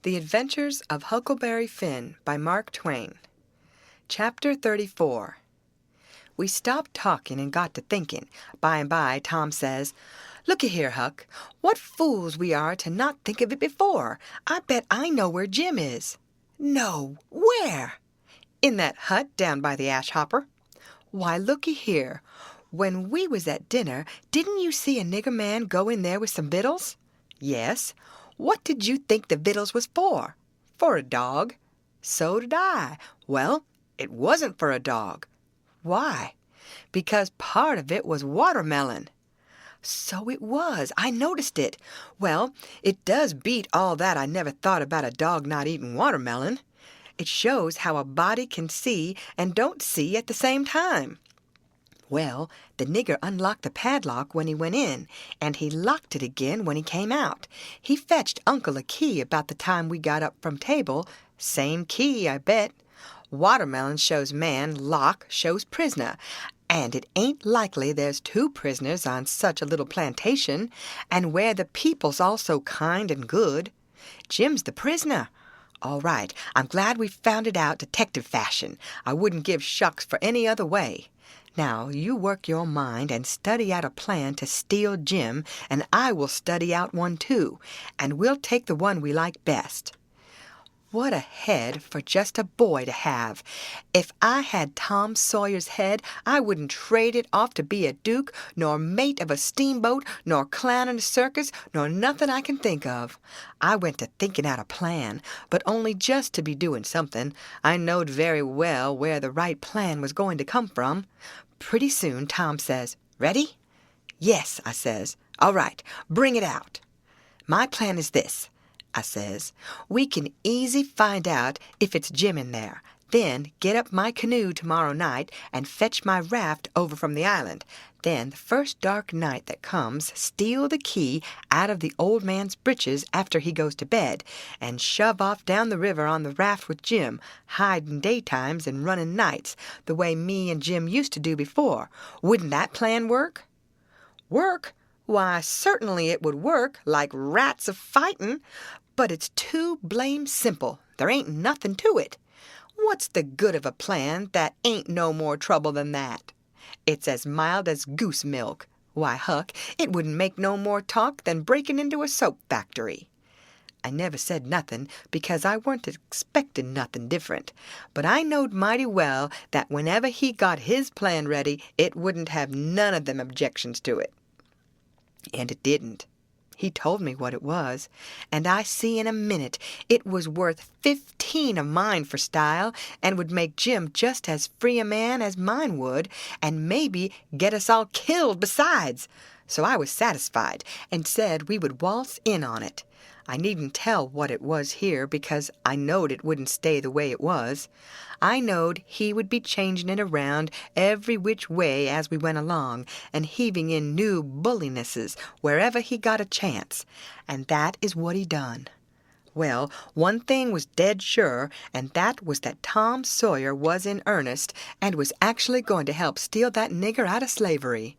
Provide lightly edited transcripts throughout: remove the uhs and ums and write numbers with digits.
The Adventures of Huckleberry Finn by Mark Twain. Chapter 34. We stopped talking and got to thinking. By and by, Tom says, "Looky here, Huck. What fools we are to not think of it before. I bet I know where Jim is." "No, where?" "In that hut down by the ash hopper." "Why, looky here. When we was at dinner, didn't you see a nigger man go in there with some vittles?" "Yes. What did you think the vittles was for?" "For a dog." "So did I. Well, it wasn't for a dog." "Why?" "Because part of it was watermelon." "So it was. I noticed it. Well, it does beat all that I never thought about a dog not eating watermelon. It shows how a body can see and don't see at the same time. Well, the nigger unlocked the padlock when he went in, and he locked it again when he came out. He fetched Uncle a key about the time we got up from table. Same key, I bet. Watermelon shows man, lock shows prisoner, and it ain't likely there's two prisoners on such a little plantation, and where the people's all so kind and good. Jim's the prisoner. All right, I'm glad we found it out detective fashion. I wouldn't give shucks for any other way. Now, you work your mind and study out a plan to steal Jim, and I will study out one too, and we'll take the one we like best. What a head for just a boy to have. If I had Tom Sawyer's head, I wouldn't trade it off to be a duke, nor mate of a steamboat, nor clown in a circus, nor nothing I can think of. I went to thinking out a plan, but only just to be doing something. I knowed very well where the right plan was going to come from. Pretty soon Tom says, "Ready?" "Yes," I says. "All right, bring it out." "My plan is this," I says. "We can easy find out if it's Jim in there. Then get up my canoe tomorrow night and fetch my raft over from the island. Then the first dark night that comes, steal the key out of the old man's breeches after he goes to bed, and shove off down the river on the raft with Jim, hiding daytimes and running nights, the way me and Jim used to do before. Wouldn't that plan work?" "Work? Why, certainly it would work, like rats a fightin', but it's too blame simple. There ain't nothing to it. What's the good of a plan that ain't no more trouble than that? It's as mild as goose milk. Why, Huck, it wouldn't make no more talk than breaking into a soap factory." I never said nothing, because I weren't expectin' nothing different, but I knowed mighty well that whenever he got his plan ready, it wouldn't have none of them objections to it. And it didn't. He told me what it was, and I see in a minute it was worth 15 of mine for style, and would make Jim just as free a man as mine would, and maybe get us all killed besides. So I was satisfied, and said we would waltz in on it. I needn't tell what it was here, because I knowed it wouldn't stay the way it was. I knowed he would be changing it around every which way as we went along, and heaving in new bullinesses wherever he got a chance. And that is what he done. Well, one thing was dead sure, and that was that Tom Sawyer was in earnest, and was actually going to help steal that nigger out of slavery.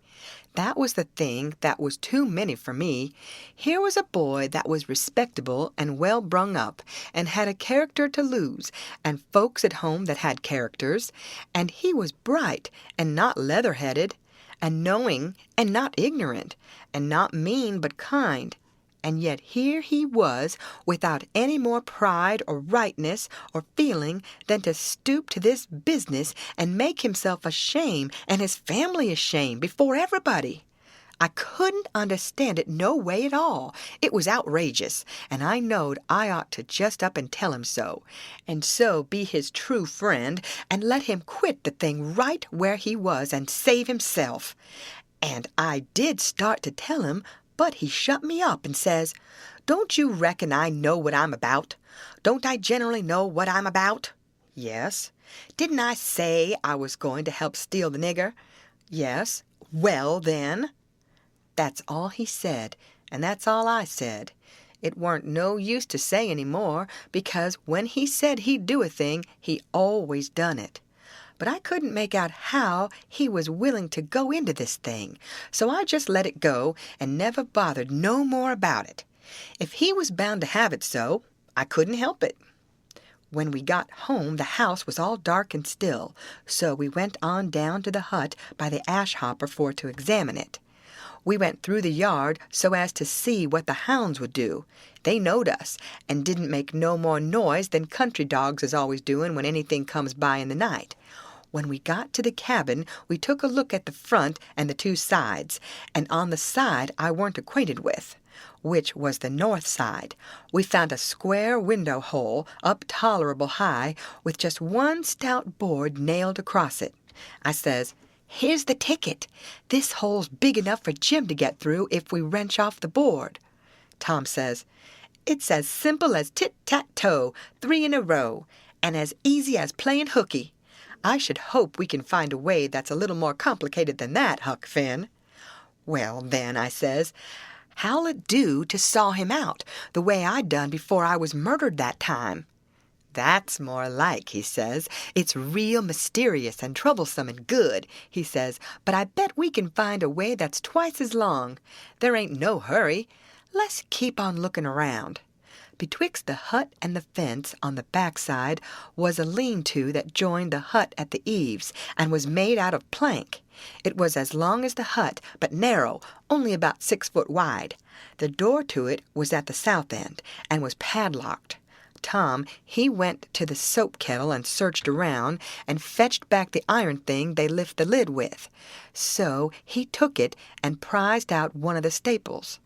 That was the thing that was too many for me. Here was a boy that was respectable and well brung up, and had a character to lose, and folks at home that had characters, and he was bright and not leather-headed, and knowing and not ignorant, and not mean but kind. And yet here he was, without any more pride or rightness or feeling than to stoop to this business and make himself ashamed and his family ashamed before everybody. I couldn't understand it no way at all. It was outrageous, and I knowed I ought to just up and tell him so, and so be his true friend, and let him quit the thing right where he was and save himself. And I did start to tell him, but he shut me up and says, "Don't you reckon I know what I'm about? Don't I generally know what I'm about?" "Yes." "Didn't I say I was going to help steal the nigger?" "Yes." "Well, then." That's all he said, and that's all I said. It weren't no use to say any more, because when he said he'd do a thing, he always done it. But I couldn't make out how he was willing to go into this thing, so I just let it go and never bothered no more about it. If he was bound to have it so, I couldn't help it. When we got home, the house was all dark and still, so we went on down to the hut by the ash hopper for to examine it. We went through the yard so as to see what the hounds would do. They knowed us, and didn't make no more noise than country dogs is always doing when anything comes by in the night. When we got to the cabin, we took a look at the front and the two sides, and on the side I weren't acquainted with, which was the north side, we found a square window hole up tolerable high, with just one stout board nailed across it. I says, "Here's the ticket. This hole's big enough for Jim to get through if we wrench off the board." Tom says, "It's as simple as tit-tat-toe, 3 in a row, and as easy as playing hooky. I should hope we can find a way that's a little more complicated than that, Huck Finn." "Well, then," I says, "how'll it do to saw him out, the way I done before I was murdered that time?" "That's more like," he says. "It's real mysterious and troublesome and good," he says, "but I bet we can find a way that's twice as long. There ain't no hurry. Let's keep on looking around." Betwixt the hut and the fence on the backside was a lean-to that joined the hut at the eaves, and was made out of plank. It was as long as the hut, but narrow, only about 6 foot wide. The door to it was at the south end, and was padlocked. Tom, he went to the soap kettle and searched around, and fetched back the iron thing they lift the lid with. So he took it and prized out one of the staples.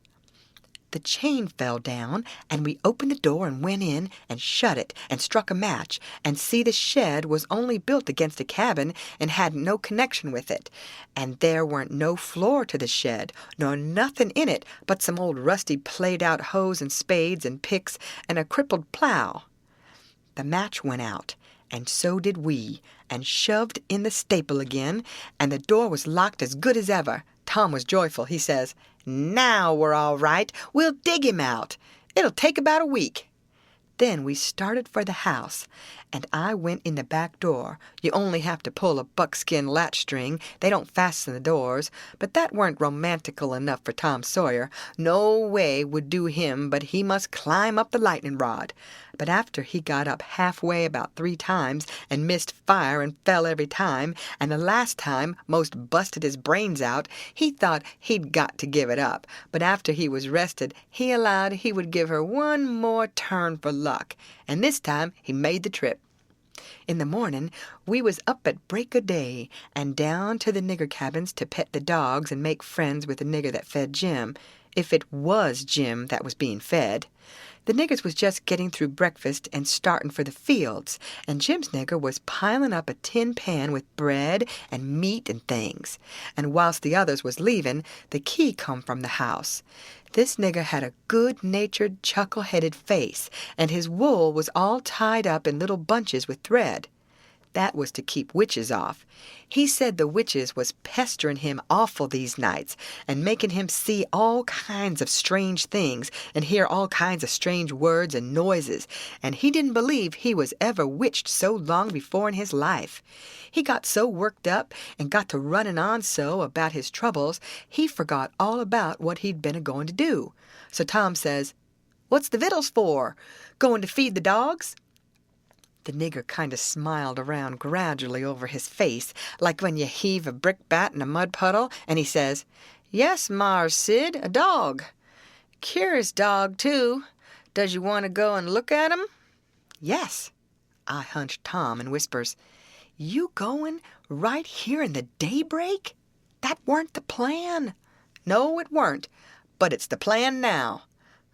The chain fell down, and we opened the door and went in and shut it and struck a match, and see the shed was only built against a cabin and hadn't no connection with it, and there weren't no floor to the shed, nor nothing in it but some old rusty played-out hoes and spades and picks and a crippled plow. The match went out, and so did we, and shoved in the staple again, and the door was locked as good as ever. Tom was joyful. He says, "Now we're all right. We'll dig him out. It'll take about a week." Then we started for the house, and I went in the back door. You only have to pull a buckskin latch string. They don't fasten the doors, but that weren't romantical enough for Tom Sawyer. No way would do him but he must climb up the lightning rod. But after he got up halfway about 3 times, and missed fire and fell every time, and the last time most busted his brains out, he thought he'd got to give it up. But after he was rested, he allowed he would give her one more turn for luck, and this time he made the trip. In the morning, we was up at break o' day, and down to the nigger cabins to pet the dogs and make friends with the nigger that fed Jim, if it was Jim that was being fed. The niggers was just getting through breakfast and starting for the fields, and Jim's nigger was piling up a tin pan with bread and meat and things. And whilst the others was leaving, the key come from the house. This nigger had a good-natured, chuckle-headed face, and his wool was all tied up in little bunches with thread. That was to keep witches off. He said the witches was pestering him awful these nights, and making him see all kinds of strange things, and hear all kinds of strange words and noises, and he didn't believe he was ever witched so long before in his life. He got so worked up, and got to running on so about his troubles, he forgot all about what he'd been a-going to do. So Tom says, "What's the vittles for? Going to feed the dogs?" The nigger kind of smiled around gradually over his face, like when you heave a brickbat in a mud puddle, and he says, "Yes, Mars Sid, a dog. Curious dog, too. Does you want to go and look at him?" "Yes." I hunched Tom and whispers, "You going right here in the daybreak? That weren't the plan." "No, it weren't, but it's the plan now."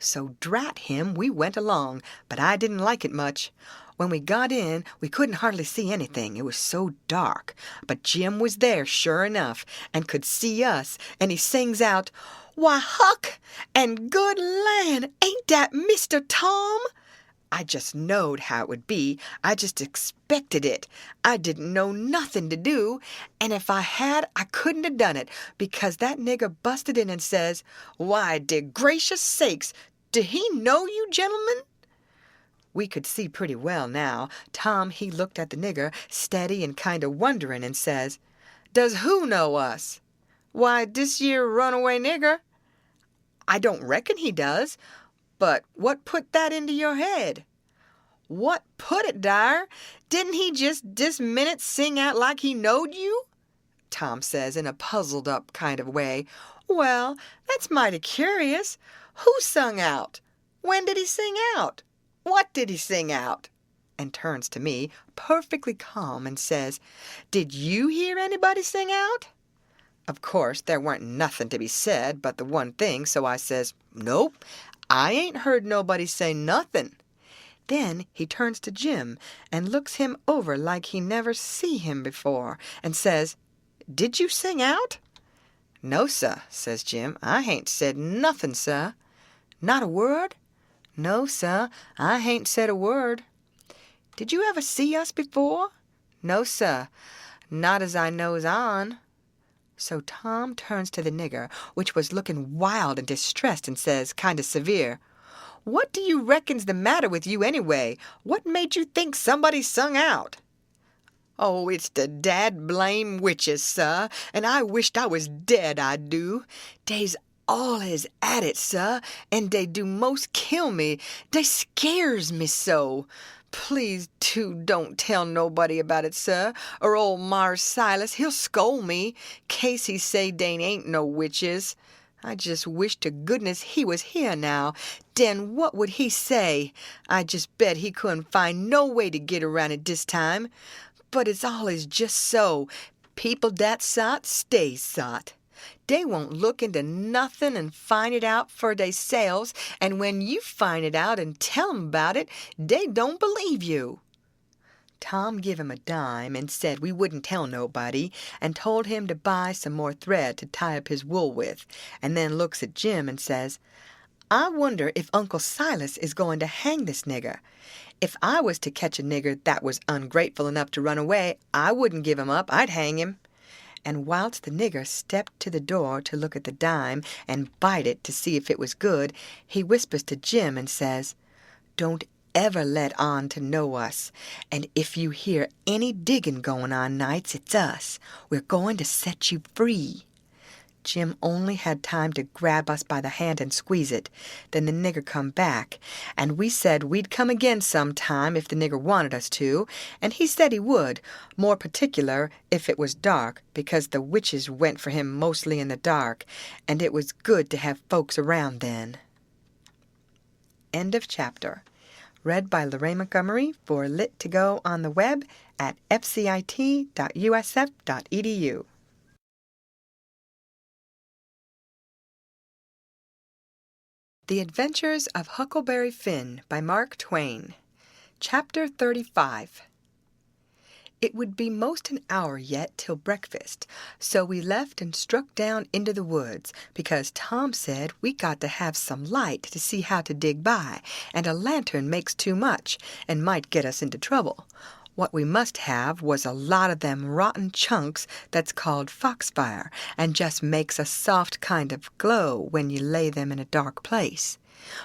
So drat him, we went along, but I didn't like it much. When we got in, we couldn't hardly see anything, it was so dark. But Jim was there, sure enough, and could see us, and he sings out, "Why, Huck, and good land, ain't dat Mr. Tom?" I just knowed how it would be. I just expected it. I didn't know nothing to do, and if I had, I couldn't have done it, because that nigger busted in and says, "Why, de gracious sakes, did he know you gentlemen?" We could see pretty well now. Tom, he looked at the nigger, steady and kind of wondering, and says, "Does who know us?" "Why, dis yere runaway nigger." "I don't reckon he does. But what put that into your head?" "What put it, Dyer? Didn't he just this minute sing out like he knowed you?" Tom says in a puzzled-up kind of way. "Well, that's mighty curious. Who sung out? When did he sing out? What did he sing out?" And turns to me, perfectly calm, and says, "Did you hear anybody sing out?" Of course, there weren't nothing to be said but the one thing, so I says, "Nope, I ain't heard nobody say nothing." Then he turns to Jim and looks him over like he never see him before, and says, "Did you sing out?" "No, sir," says Jim. "I hain't said nothing, sir." "Not a word?" "No, sir, I hain't said a word." "Did you ever see us before?" "No, sir, not as I knows on." So Tom turns to the nigger, which was looking wild and distressed, and says, kind of severe, "What do you reckon's the matter with you anyway? What made you think somebody sung out?" "Oh, it's the dad blame witches, sir, and I wisht I was dead, I do. Dey's allers at it, sir, and dey do most kill me. Dey scares me so. Please, too, don't tell nobody about it, sir, or old Mars Silas, he'll scold me, case he say dey ain't no witches. I just wish to goodness he was here now. Den what would he say? I just bet he couldn't find no way to get around it dis time. But it's allers just so. People dat sot stays sot. Dey won't look into nothing and find it out for deyselves, and when you find it out and tell 'em about it, dey don't believe you." Tom give him a dime and said we wouldn't tell nobody, and told him to buy some more thread to tie up his wool with, and then looks at Jim and says, "I wonder if Uncle Silas is going to hang this nigger. If I was to catch a nigger that was ungrateful enough to run away, I wouldn't give him up, I'd hang him." And whilst the nigger stepped to the door to look at the dime and bite it to see if it was good, he whispers to Jim and says, "Don't ever let on to know us, and if you hear any digging going on nights, it's us. We're going to set you free." Jim only had time to grab us by the hand and squeeze it. Then the nigger come back, and we said we'd come again sometime if the nigger wanted us to, and he said he would, more particular if it was dark, because the witches went for him mostly in the dark, and it was good to have folks around then. End of chapter. Read by Lorraine Montgomery for Lit to Go on the web at fcit.usf.edu. The Adventures of Huckleberry Finn by Mark Twain. Chapter 35. It would be most an hour yet till breakfast, so we left and struck down into the woods, because Tom said we got to have some light to see how to dig by, and a lantern makes too much, and might get us into trouble. What we must have was a lot of them rotten chunks that's called foxfire, and just makes a soft kind of glow when you lay them in a dark place.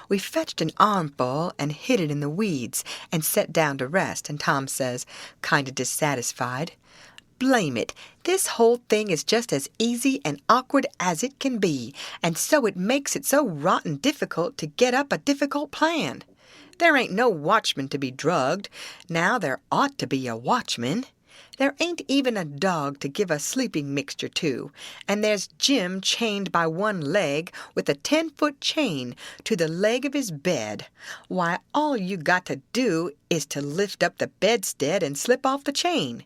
We fetched an armful and hid it in the weeds, and set down to rest, and Tom says, kind of dissatisfied, "Blame it, this whole thing is just as easy and awkward as it can be, and so it makes it so rotten difficult to get up a difficult plan. There ain't no watchman to be drugged. Now there ought to be a watchman. There ain't even a dog to give a sleeping mixture to, and there's Jim chained by one leg with a 10-foot chain to the leg of his bed. Why, all you got to do is to lift up the bedstead and slip off the chain.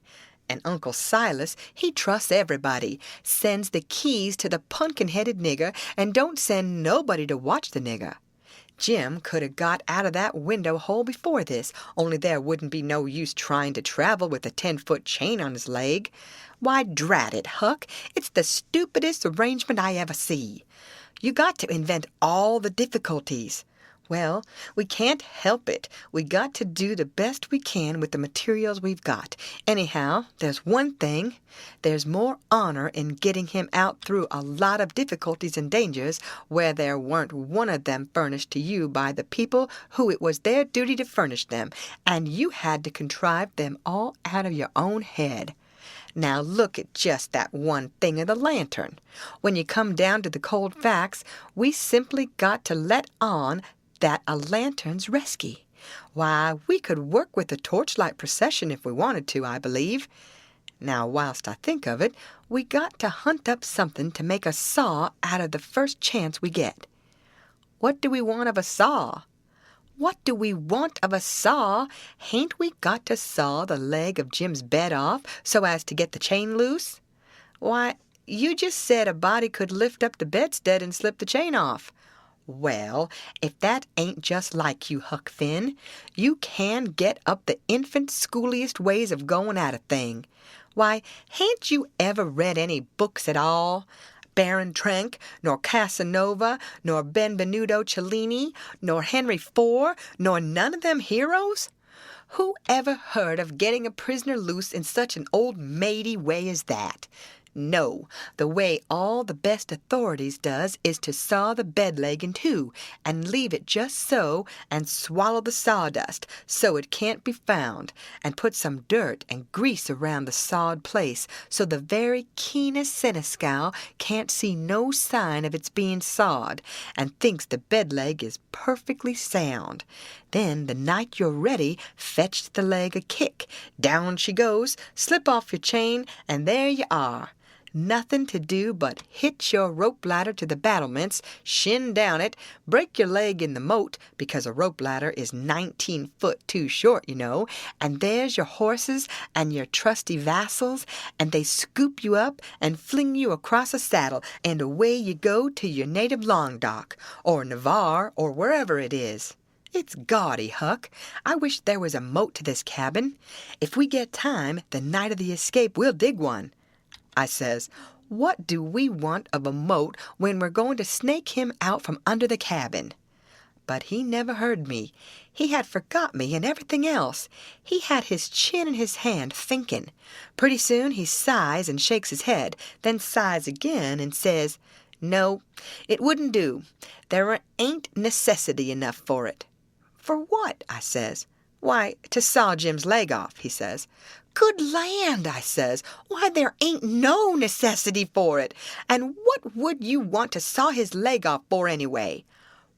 And Uncle Silas, he trusts everybody, sends the keys to the pumpkin-headed nigger, and don't send nobody to watch the nigger. Jim could have got out of that window hole before this, only there wouldn't be no use trying to travel with a 10-foot chain on his leg. Why, drat it, Huck, it's the stupidest arrangement I ever see. You got to invent all the difficulties. Well, we can't help it. We got to do the best we can with the materials we've got. Anyhow, there's one thing. There's more honor in getting him out through a lot of difficulties and dangers where there weren't one of them furnished to you by the people who it was their duty to furnish them, and you had to contrive them all out of your own head. Now look at just that one thing of the lantern. When you come down to the cold facts, we simply got to let on that a lantern's resky. Why, we could work with a torchlight procession if we wanted to, I believe. Now, whilst I think of it, we got to hunt up something to make a saw out of the first chance we get. What do we want of a saw? What do we want of a saw? Hain't we got to saw the leg of Jim's bed off so as to get the chain loose? Why, you just said a body could lift up the bedstead and slip the chain off. Well, if that ain't just like you, Huck Finn, you can get up the infant schooliest ways of going at a thing. Why, hain't you ever read any books at all? Baron Trenck, nor Casanova, nor Benvenuto Cellini, nor Henry IV, nor none of them heroes? Who ever heard of getting a prisoner loose in such an old maidy way as that? No, the way all the best authorities does is to saw the bed leg in two, and leave it just so, and swallow the sawdust, so it can't be found, and put some dirt and grease around the sawed place, so the very keenest seneschal can't see no sign of its being sawed, and thinks the bed leg is perfectly sound. Then, the night you're ready, fetch the leg a kick. Down she goes, slip off your chain, and there you are. Nothing to do but hitch your rope ladder to the battlements, shin down it, break your leg in the moat, because a rope ladder is 19 foot too short, you know, and there's your horses and your trusty vassals, and they scoop you up and fling you across a saddle, and away you go to your native Languedoc, or Navarre, or wherever it is. It's gaudy, Huck. I wish there was a moat to this cabin. If we get time, the night of the escape, we'll dig one. I says, what do we want of a moat when we're going to snake him out from under the cabin? But he never heard me. He had forgot me and everything else. He had his chin in his hand, thinking. Pretty soon he sighs and shakes his head, then sighs again and says, no, it wouldn't do. There ain't necessity enough for it. For what? I says. Why, to saw Jim's leg off, he says. Good land, I says. Why, there ain't no necessity for it. And what would you want to saw his leg off for anyway?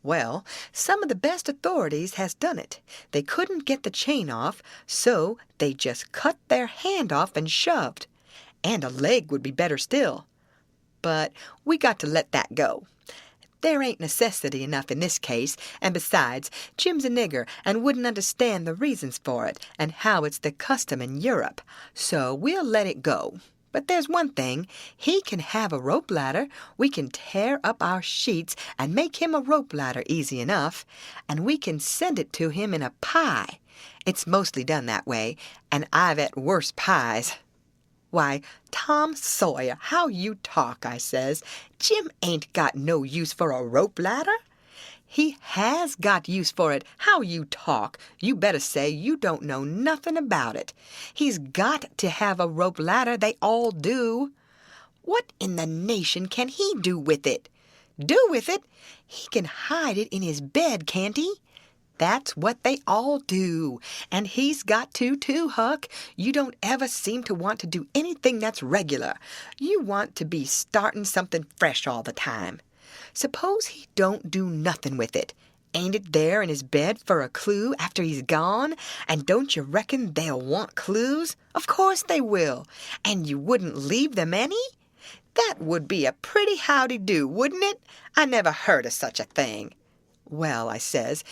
Well, some of the best authorities has done it. They couldn't get the chain off, so they just cut their hand off and shoved. And a leg would be better still. But we got to let that go. There ain't necessity enough in this case, and besides, Jim's a nigger and wouldn't understand the reasons for it, and how it's the custom in Europe, so we'll let it go. But there's one thing, he can have a rope ladder. We can tear up our sheets and make him a rope ladder easy enough, and we can send it to him in a pie. It's mostly done that way, and I've et worse pies. Why, Tom Sawyer, how you talk, I says. Jim ain't got no use for a rope ladder. He has got use for it. How you talk. You better say you don't know nothing about it. He's got to have a rope ladder. They all do. What in the nation can he do with it? Do with it? He can hide it in his bed, can't he? That's what they all do. And he's got to, too, Huck. You don't ever seem to want to do anything that's regular. You want to be starting something fresh all the time. Suppose he don't do nothing with it. Ain't it there in his bed for a clue after he's gone? And don't you reckon they'll want clues? Of course they will. And you wouldn't leave them any? That would be a pretty howdy-do, wouldn't it? I never heard of such a thing. Well, I says,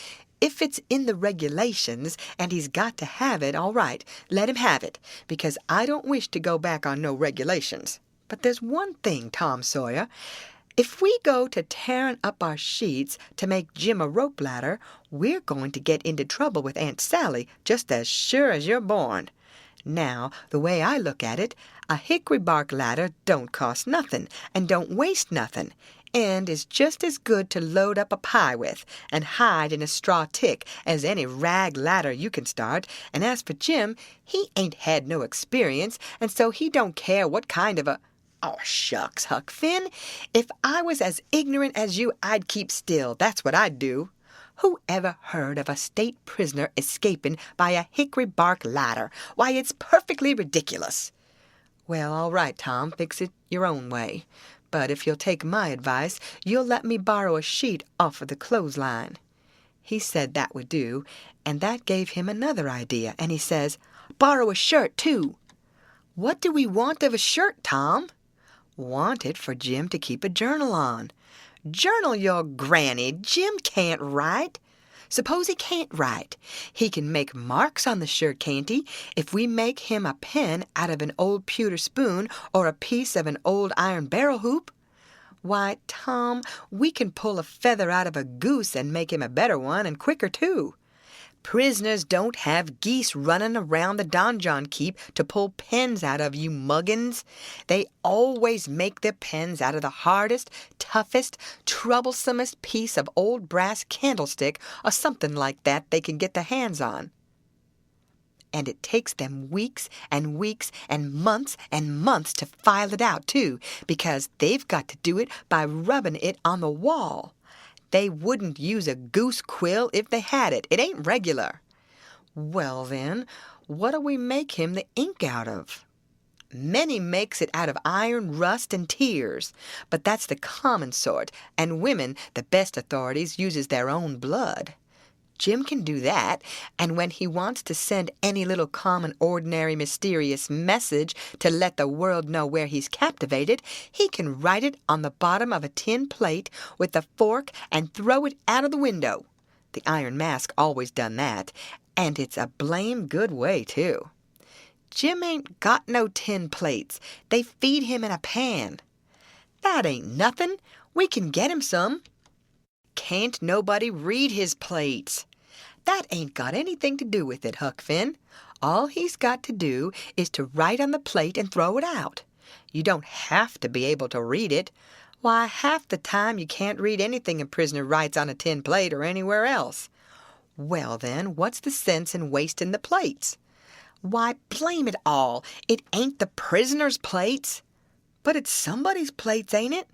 if it's in the regulations and he's got to have it, all right, let him have it, because I don't wish to go back on no regulations. But there's one thing, Tom Sawyer. If we go to tearing up our sheets to make Jim a rope ladder, we're going to get into trouble with Aunt Sally just as sure as you're born. Now, the way I look at it, a hickory bark ladder don't cost nothing and don't waste nothing, and is just as good to load up a pie with and hide in a straw tick as any rag ladder you can start. And as for Jim, he ain't had no experience, and so he don't care what kind of a... Oh, shucks, Huck Finn. If I was as ignorant as you, I'd keep still. That's what I'd do. Who ever heard of a state prisoner escaping by a hickory bark ladder? Why, it's perfectly ridiculous. Well, all right, Tom, fix it your own way. But if you'll take my advice, you'll let me borrow a sheet off of the clothesline. He said that would do, and that gave him another idea, and he says, "Borrow a shirt, too." "What do we want of a shirt, Tom?" "Want it for Jim to keep a journal on." "Journal your granny! Jim can't write." "Suppose he can't write. He can make marks on the shirt, can't he, if we make him a pen out of an old pewter spoon or a piece of an old iron barrel hoop?" "Why, Tom, we can pull a feather out of a goose and make him a better one, and quicker, too." "Prisoners don't have geese running around the donjon keep to pull pens out of, you muggins. They always make their pens out of the hardest, toughest, troublesomest piece of old brass candlestick or something like that they can get their hands on. And it takes them weeks and weeks and months to file it out, too, because they've got to do it by rubbing it on the wall. They wouldn't use a goose quill if they had it. It ain't regular." "Well, then, what do we make him the ink out of?" "Many makes it out of iron rust and tears, but that's the common sort, and women, the best authorities, uses their own blood. Jim can do that, and when he wants to send any little common, ordinary, mysterious message to let the world know where he's captivated, he can write it on the bottom of a tin plate with a fork and throw it out of the window. The Iron Mask always done that, and it's a blame good way, too. Jim ain't got no tin plates. They feed him in a pan." "That ain't nothing. We can get him some." "Can't nobody read his plates." "That ain't got anything to do with it, Huck Finn. All he's got to do is to write on the plate and throw it out. You don't have to be able to read it. Why, half the time you can't read anything a prisoner writes on a tin plate or anywhere else." "Well, then, what's the sense in wasting the plates?" "Why, blame it all, it ain't the prisoner's plates." "But it's somebody's plates, ain't it?"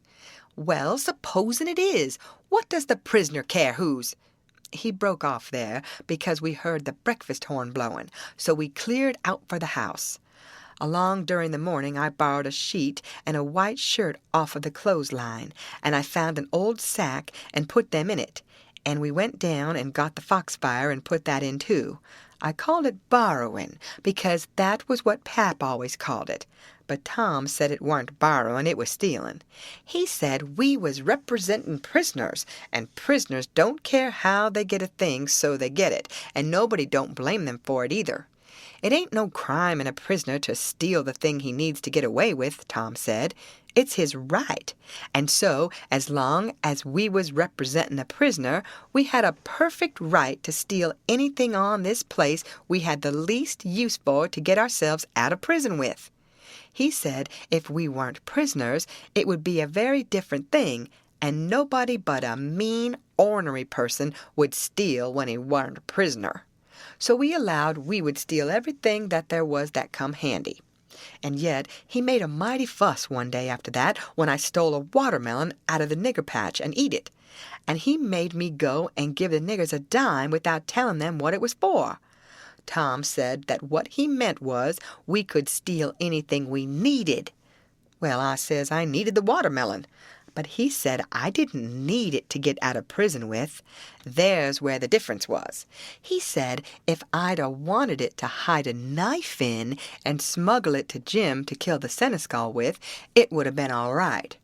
"Well, supposing it is, what does the prisoner care whose—" He broke off there because we heard the breakfast horn blowing, so we cleared out for the house. Along during the morning I borrowed a sheet and a white shirt off of the clothesline, and I found an old sack and put them in it, and we went down and got the foxfire and put that in too. I called it borrowing because that was what Pap always called it, but Tom said it warn't borrowing, it was stealing. He said we was representing prisoners, and prisoners don't care how they get a thing, so they get it, and nobody don't blame them for it either. It ain't no crime in a prisoner to steal the thing he needs to get away with, Tom said. It's his right, and so, as long as we was representing a prisoner, we had a perfect right to steal anything on this place we had the least use for to get ourselves out of prison with. He said if we weren't prisoners, it would be a very different thing, and nobody but a mean, ornery person would steal when he weren't a prisoner. So we allowed we would steal everything that there was that come handy. And yet he made a mighty fuss one day after that when I stole a watermelon out of the nigger patch and eat it. And he made me go and give the niggers a dime without telling them what it was for. Tom said that what he meant was we could steal anything we needed. Well, I says I needed the watermelon. But he said I didn't need it to get out of prison with. There's where the difference was. He said if I'd a wanted it to hide a knife in and smuggle it to Jim to kill the seneschal with, it would have been all right.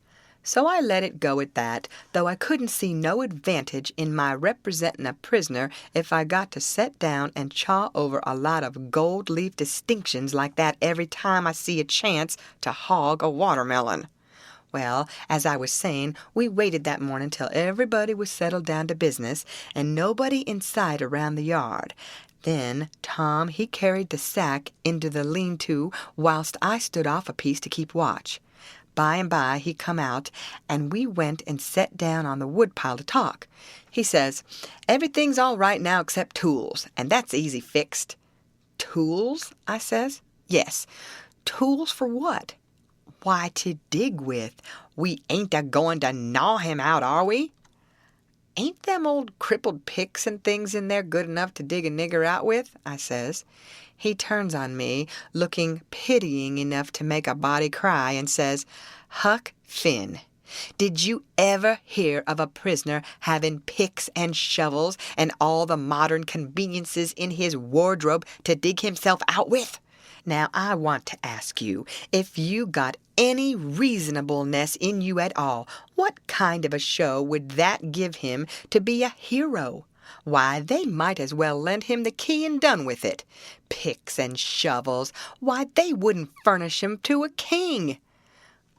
So I let it go at that, though I couldn't see no advantage in my representing a prisoner if I got to set down and chaw over a lot of gold-leaf distinctions like that every time I see a chance to hog a watermelon. Well, as I was saying, we waited that morning till everybody was settled down to business, and nobody in sight around the yard. Then Tom, he carried the sack into the lean-to, whilst I stood off a piece to keep watch. By and by he come out, and we went and set down on the woodpile to talk. He says, "Everything's all right now except tools, and that's easy fixed." "Tools?" I says. "Yes. Tools for what?" "Why, to dig with. We ain't a-going to gnaw him out, are we?" "Ain't them old crippled picks and things in there good enough to dig a nigger out with?" I says. He turns on me, looking pitying enough to make a body cry, and says, "Huck Finn, Did you ever hear of a prisoner having picks and shovels and all the modern conveniences in his wardrobe to dig himself out with? Now, I want to ask you, if you got any reasonableness in you at all, what kind of a show would that give him to be a hero? Why, they might as well lend him the key and done with it. Picks and shovels, why, they wouldn't furnish 'em to a king.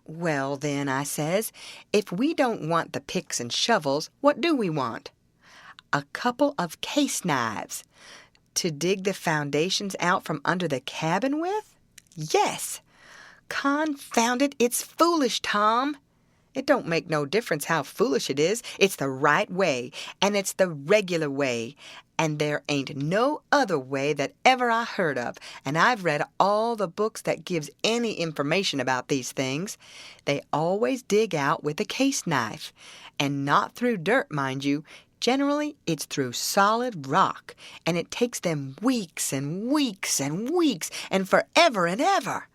Well, then, I says, if we don't want the picks and shovels, what do we want? A couple of case knives. To dig the foundations out from under the cabin with? Yes. Confound it, it's foolish, Tom. It don't make no difference how foolish it is. It's the right way, and it's the regular way. And there ain't no other way that ever I heard of, and I've read all the books that gives any information about these things. They always dig out with a case knife, and not through dirt, mind you. Generally, it's through solid rock, and it takes them weeks and weeks and weeks and forever and ever.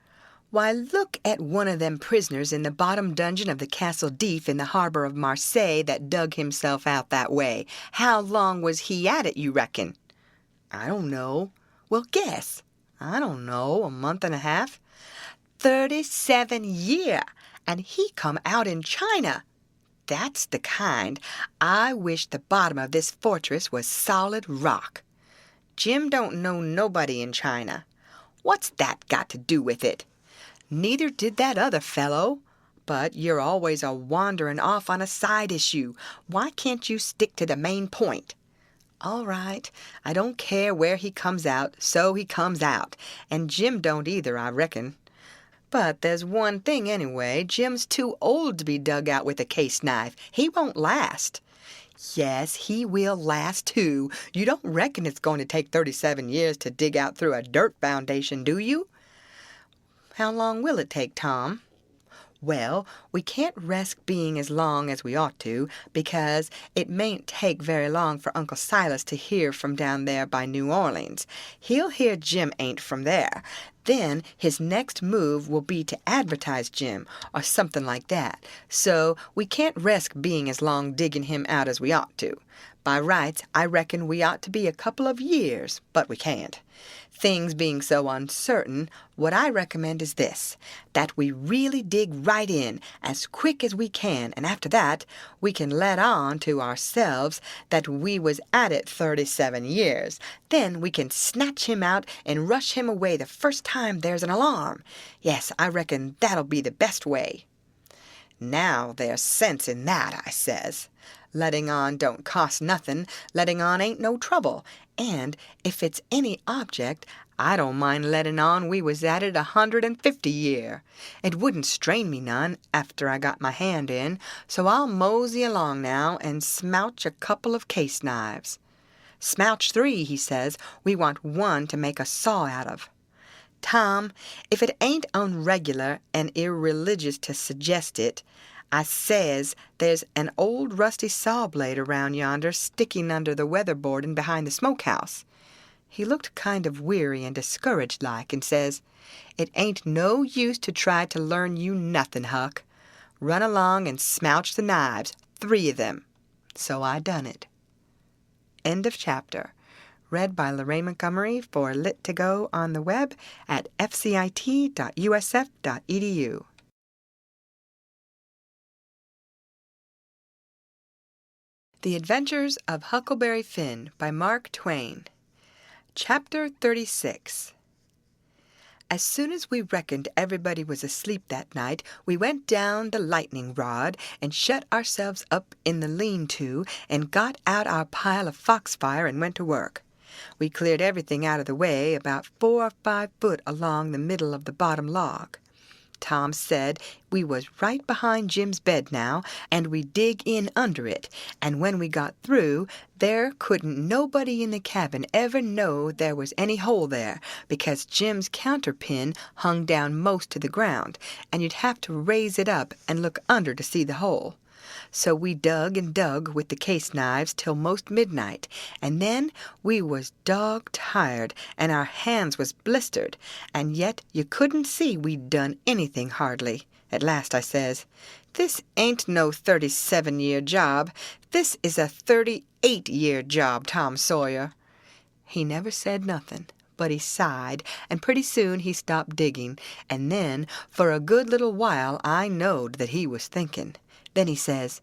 Why, look at one of them prisoners in the bottom dungeon of the Castle d'If in the harbor of Marseille that dug himself out that way. How long was he at it, you reckon? I don't know. Well, guess. I don't know, a month and a half. 37 year, and he come out in China. That's the kind. I wish the bottom of this fortress was solid rock. Jim don't know nobody in China. What's that got to do with it? Neither did that other fellow. But you're always a wandering off on a side issue. Why can't you stick to the main point? All right, I don't care where he comes out, so he comes out. And Jim don't either, I reckon. But there's one thing anyway, Jim's too old to be dug out with a case knife. He won't last. Yes, he will last too. You don't reckon it's going to take 37 years to dig out through a dirt foundation, do you? How long will it take, Tom? Well, we can't risk being as long as we ought to, because it mayn't take very long for Uncle Silas to hear from down there by New Orleans. He'll hear Jim ain't from there. Then his next move will be to advertise Jim, or something like that. So we can't risk being as long digging him out as we ought to. By rights, I reckon we ought to be a couple of years, but we can't. Things being so uncertain, what I recommend is this, that we really dig right in as quick as we can, and after that, we can let on to ourselves that we was at it 37 years. Then we can snatch him out and rush him away the first time there's an alarm. Yes, I reckon that'll be the best way. Now there's sense in that, I says. Letting on don't cost nothing, letting on ain't no trouble, and if it's any object, I don't mind letting on we was at it 150 year. It wouldn't strain me none after I got my hand in, so I'll mosey along now and smouch a couple of case knives. Smouch 3, he says, we want one to make a saw out of. Tom, if it ain't unregular and irreligious to suggest it, I says there's an old rusty saw blade around yonder sticking under the weatherboarding behind the smokehouse. He looked kind of weary and discouraged like and says, it ain't no use to try to learn you nothing, Huck. Run along and smouch the knives, 3 of them. So I done it. End of chapter. Read by Lorraine Montgomery for Lit2Go on the web at fcit.usf.edu. The Adventures of Huckleberry Finn by Mark Twain. Chapter 36. As soon as we reckoned everybody was asleep that night, we went down the lightning rod and shut ourselves up in the lean-to and got out our pile of foxfire and went to work. We cleared everything out of the way about 4 or 5 foot along the middle of the bottom log. Tom said we was right behind Jim's bed now, and we'd dig in under it, and when we got through, there couldn't nobody in the cabin ever know there was any hole there, because Jim's counterpin hung down most to the ground, and you'd have to raise it up and look under to see the hole. So we dug and dug with the case knives till most midnight, and then we was dog tired, and our hands was blistered, and yet you couldn't see we'd done anything hardly. At last I says, This ain't no 37-year job. This is a 38-year job, Tom Sawyer." He never said nothing, but he sighed, and pretty soon he stopped digging, and then for a good little while I knowed that he was thinking. Then he says,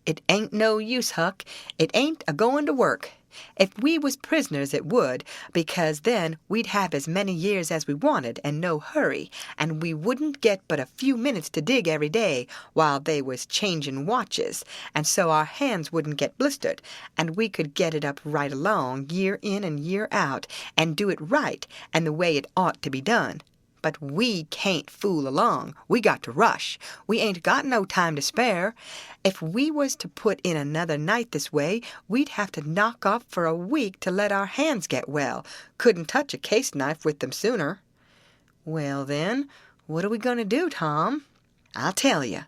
"It ain't no use, Huck. It ain't a-going to work. If we was prisoners it would, because then we'd have as many years as we wanted and no hurry, and we wouldn't get but a few minutes to dig every day while they was changing watches, and so our hands wouldn't get blistered, and we could get it up right along, year in and year out, and do it right and the way it ought to be done. But we can't fool along. We got to rush. We ain't got no time to spare. If we was to put in another night this way, we'd have to knock off for a week to let our hands get well. Couldn't touch a case knife with them sooner." "Well, then, what are we going to do, Tom?" "I'll tell you.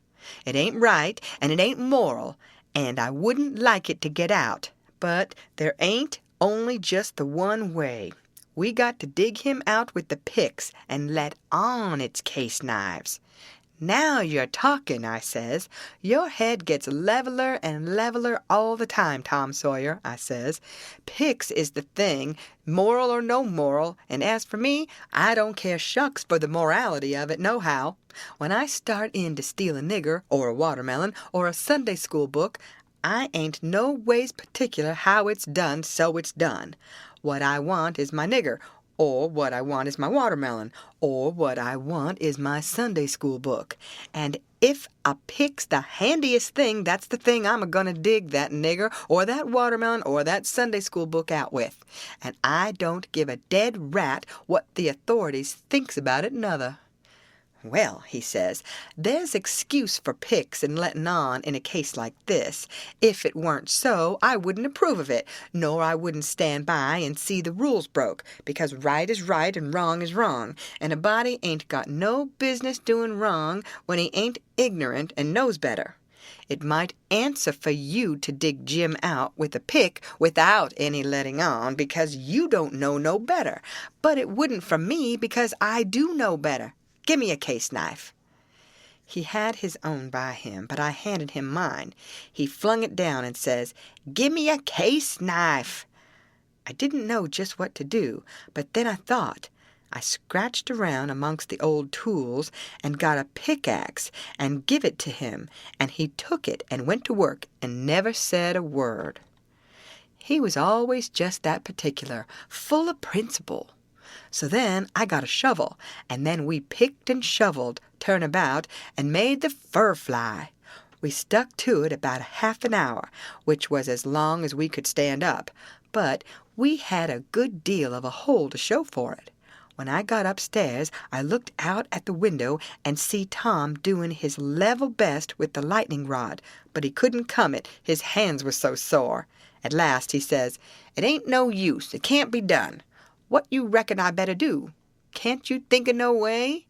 It ain't right, and it ain't moral, and I wouldn't like it to get out. But there ain't only just the one way. We got to dig him out with the picks and let on it's case knives." "Now you're talking," I says. "Your head gets leveler and leveler all the time, Tom Sawyer," I says. "Picks is the thing, moral or no moral, and as for me, I don't care shucks for the morality of it nohow. When I start in to steal a nigger, or a watermelon, or a Sunday school book, I ain't no ways particular how it's done, so it's done. What I want is my nigger, or what I want is my watermelon, or what I want is my Sunday school book. And if a pick's the handiest thing, that's the thing I'm a-gonna dig that nigger, or that watermelon, or that Sunday school book out with. And I don't give a dead rat what the authorities thinks about it nother." "Well," he says, "there's excuse for picks and letting on in a case like this. If it weren't so, I wouldn't approve of it, nor I wouldn't stand by and see the rules broke, because right is right and wrong is wrong, and a body ain't got no business doing wrong when he ain't ignorant and knows better. It might answer for you to dig Jim out with a pick without any letting on, because you don't know no better, but it wouldn't for me, because I do know better. Give me a case knife." He had his own by him, but I handed him mine. He flung it down and says, "Give me a case knife." I didn't know just what to do, but then I thought. I scratched around amongst the old tools and got a pickaxe and give it to him, and he took it and went to work and never said a word. He was always just that particular, full of principle. So then I got a shovel, and then we picked and shoveled, turnabout, and made the fur fly. We stuck to it about half an hour, which was as long as we could stand up, but we had a good deal of a hole to show for it. When I got upstairs, I looked out at the window and see Tom doing his level best with the lightning rod, but he couldn't come it, his hands were so sore. At last he says, "It ain't no use, it can't be done. What you reckon I better do? Can't you think of no way?"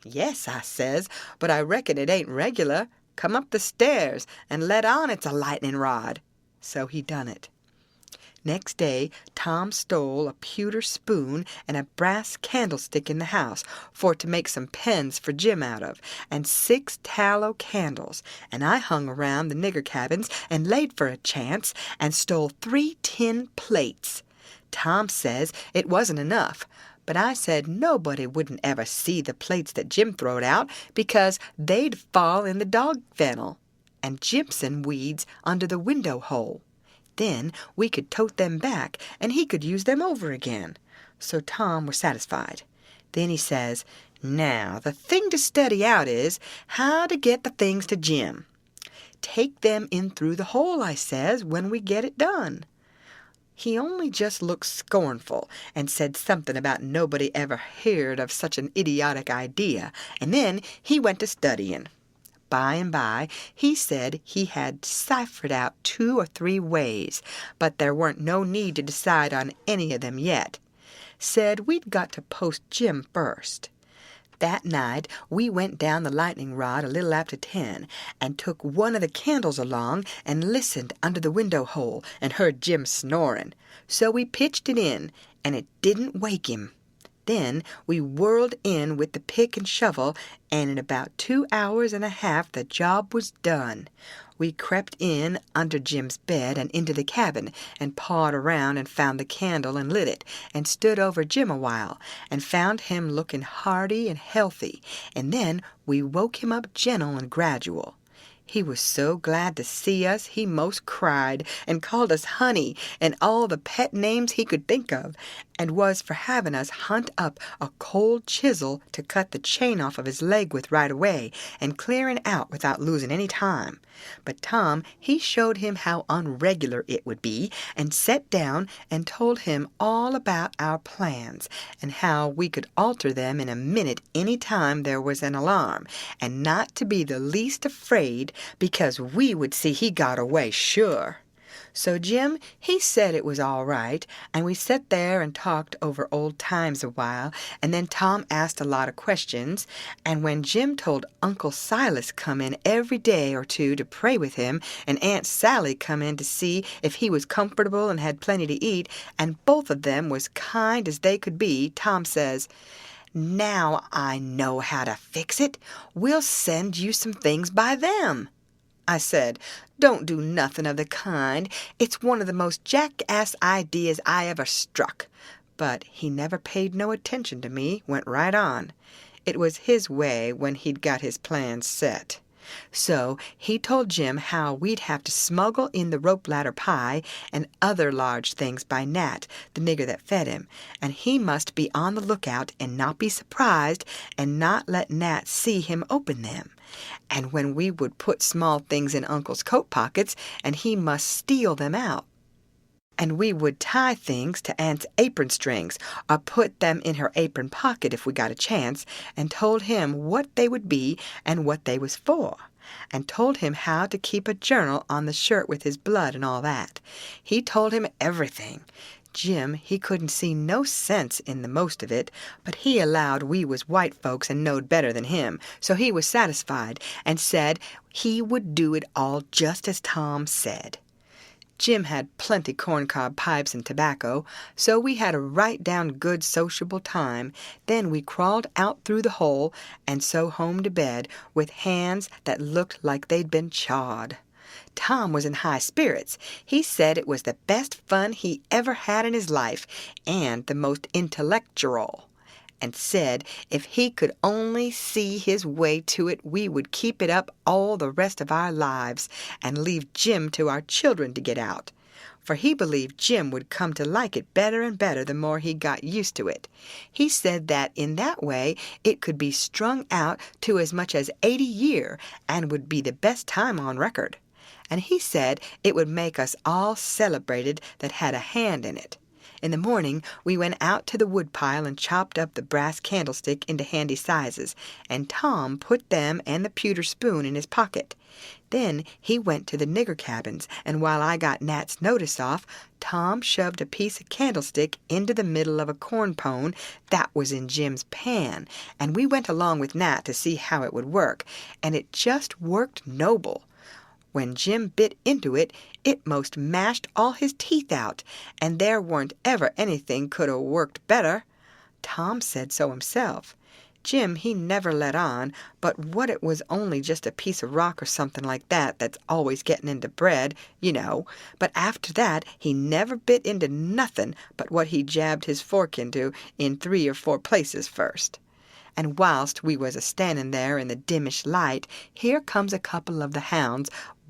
"Yes," I says, "but I reckon it ain't regular. Come up the stairs and let on it's a lightning rod." So he done it. Next day Tom stole a pewter spoon and a brass candlestick in the house for to make some pens for Jim out of, and 6 tallow candles, and I hung around the nigger cabins and laid for a chance and stole 3 tin plates. Tom says it wasn't enough, but I said nobody wouldn't ever see the plates that Jim throwed out, because they'd fall in the dog fennel and Jimson weeds under the window hole. Then we could tote them back, and he could use them over again. So Tom was satisfied. Then he says, "Now, the thing to study out is how to get the things to Jim." "Take them in through the hole," I says, "when we get it done." He only just looked scornful and said something about nobody ever heard of such an idiotic idea, and then he went to studying. By and by he said he had ciphered out 2 or 3 ways, but there weren't no need to decide on any of them yet. Said we'd got to post Jim first. That night we went down the lightning rod a little after 10, and took one of the candles along and listened under the window hole and heard Jim snoring. So we pitched it in, and it didn't wake him. Then we whirled in with the pick and shovel, and in about 2 hours and a half the job was done. We crept in under Jim's bed and into the cabin, and pawed around and found the candle and lit it, and stood over Jim a while, and found him looking hearty and healthy, and then we woke him up gentle and gradual. He was so glad to see us he most cried, and called us honey, and all the pet names he could think of, and was for having us hunt up a cold chisel to cut the chain off of his leg with right away, and clearing out without losing any time. But Tom, he showed him how unregular it would be, and set down and told him all about our plans, and how we could alter them in a minute any time there was an alarm, and not to be the least afraid, because we would see he got away sure. So Jim, he said it was all right, and we sat there and talked over old times a while, and then Tom asked a lot of questions, and when Jim told Uncle Silas come in every day or two to pray with him, and Aunt Sally come in to see if he was comfortable and had plenty to eat, and both of them was kind as they could be, Tom says, "Now I know how to fix it. We'll send you some things by them." I said, "Don't do nothing of the kind. It's one of the most jackass ideas I ever struck." But he never paid no attention to me, went right on. It was his way when he'd got his plans set. So he told Jim how we'd have to smuggle in the rope ladder pie and other large things by Nat, the nigger that fed him, and he must be on the lookout and not be surprised and not let Nat see him open them. And when we would put small things in Uncle's coat pockets, and he must steal them out. And we would tie things to Aunt's apron strings, or put them in her apron pocket if we got a chance, and told him what they would be and what they was for, and told him how to keep a journal on the shirt with his blood and all that. He told him everything. Jim, he couldn't see no sense in the most of it, but he allowed we was white folks and knowed better than him, so he was satisfied, and said he would do it all just as Tom said. Jim had plenty corncob pipes and tobacco, so we had a right down good sociable time. Then we crawled out through the hole, and so home to bed, with hands that looked like they'd been chawed. Tom was in high spirits. He said it was the best fun he ever had in his life, and the most intellectual, and said if he could only see his way to it, we would keep it up all the rest of our lives, and leave Jim to our children to get out. For he believed Jim would come to like it better and better the more he got used to it. He said that in that way it could be strung out to as much as 80 year, and would be the best time on record. And he said it would make us all celebrated that had a hand in it. In the morning we went out to the woodpile and chopped up the brass candlestick into handy sizes, and Tom put them and the pewter spoon in his pocket. Then he went to the nigger cabins, and while I got Nat's notice off, Tom shoved a piece of candlestick into the middle of a corn pone that was in Jim's pan, and we went along with Nat to see how it would work, and it just worked noble. When Jim bit into it, it most mashed all his teeth out, and there weren't ever anything could 'a' worked better. Tom said so himself. Jim, he never let on, but what it was only just a piece of rock or something like that that's always getting into bread, you know. But after that he never bit into nothing but what he jabbed his fork into in 3 or 4 places first. And whilst we was a-standing there in the dimmish light, here comes a couple of the hounds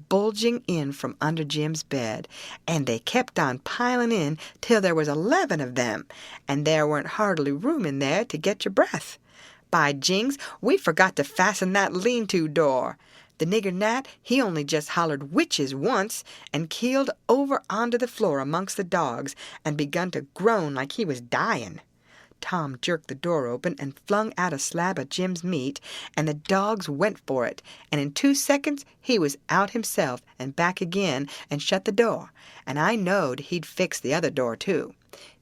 bulging in from under Jim's bed, and they kept on piling in till there was 11 of them, and there weren't hardly room in there to get your breath. By jings, we forgot to fasten that lean-to door. The nigger Nat, he only just hollered witches once, and keeled over onto the floor amongst the dogs, and begun to groan like he was dying. Tom jerked the door open and flung out a slab of Jim's meat, and the dogs went for it, and in 2 seconds he was out himself and back again and shut the door, and I knowed he'd fix the other door too.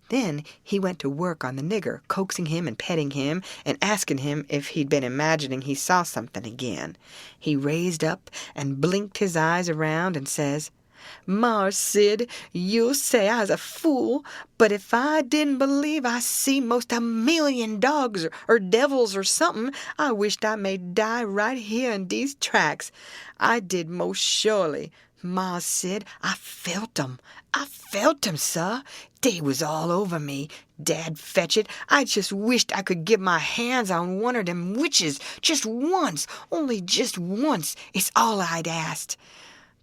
Then he went to work on the nigger, coaxing him and petting him, and asking him if he'd been imagining he saw something again. He raised up and blinked his eyes around and says, Mars Sid, you'll say I's a fool, but if I didn't believe I see most 1,000,000 dogs or devils or something, I wished I may die right here in these tracks. I did most surely. Mars Sid, I felt 'em. I felt 'em, sir. They was all over me. Dad fetch it, I just wished I could get my hands on one of them witches just once, only just once, it's all I'd asked.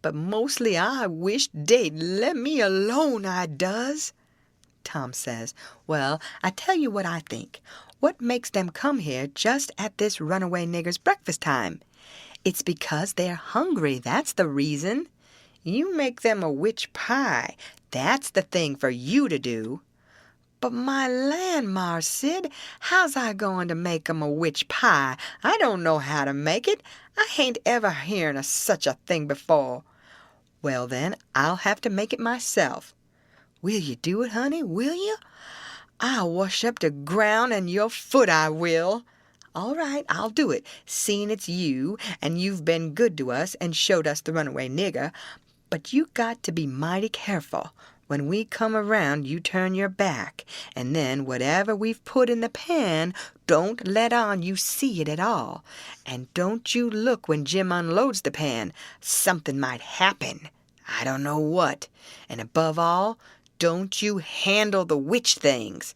But mostly I wished they'd let me alone, I does. Tom says, well, I tell you what I think. What makes them come here just at this runaway nigger's breakfast time? It's because they're hungry, that's the reason. You make them a witch pie. That's the thing for you to do. But my land, Mars Sid, how's I going to make 'em a witch pie? I don't know how to make it. I hain't ever hearn of such a thing before. Well, then, I'll have to make it myself. Will you do it, honey? Will you? I'll wash up the ground and your foot, I will. All right, I'll do it, seeing it's you, and you've been good to us and showed us the runaway nigger. But you got to be mighty careful. When we come around, you turn your back, and then whatever we've put in the pan, don't let on you see it at all. And don't you look when Jim unloads the pan. Something might happen. I don't know what. And above all, don't you handle the witch things.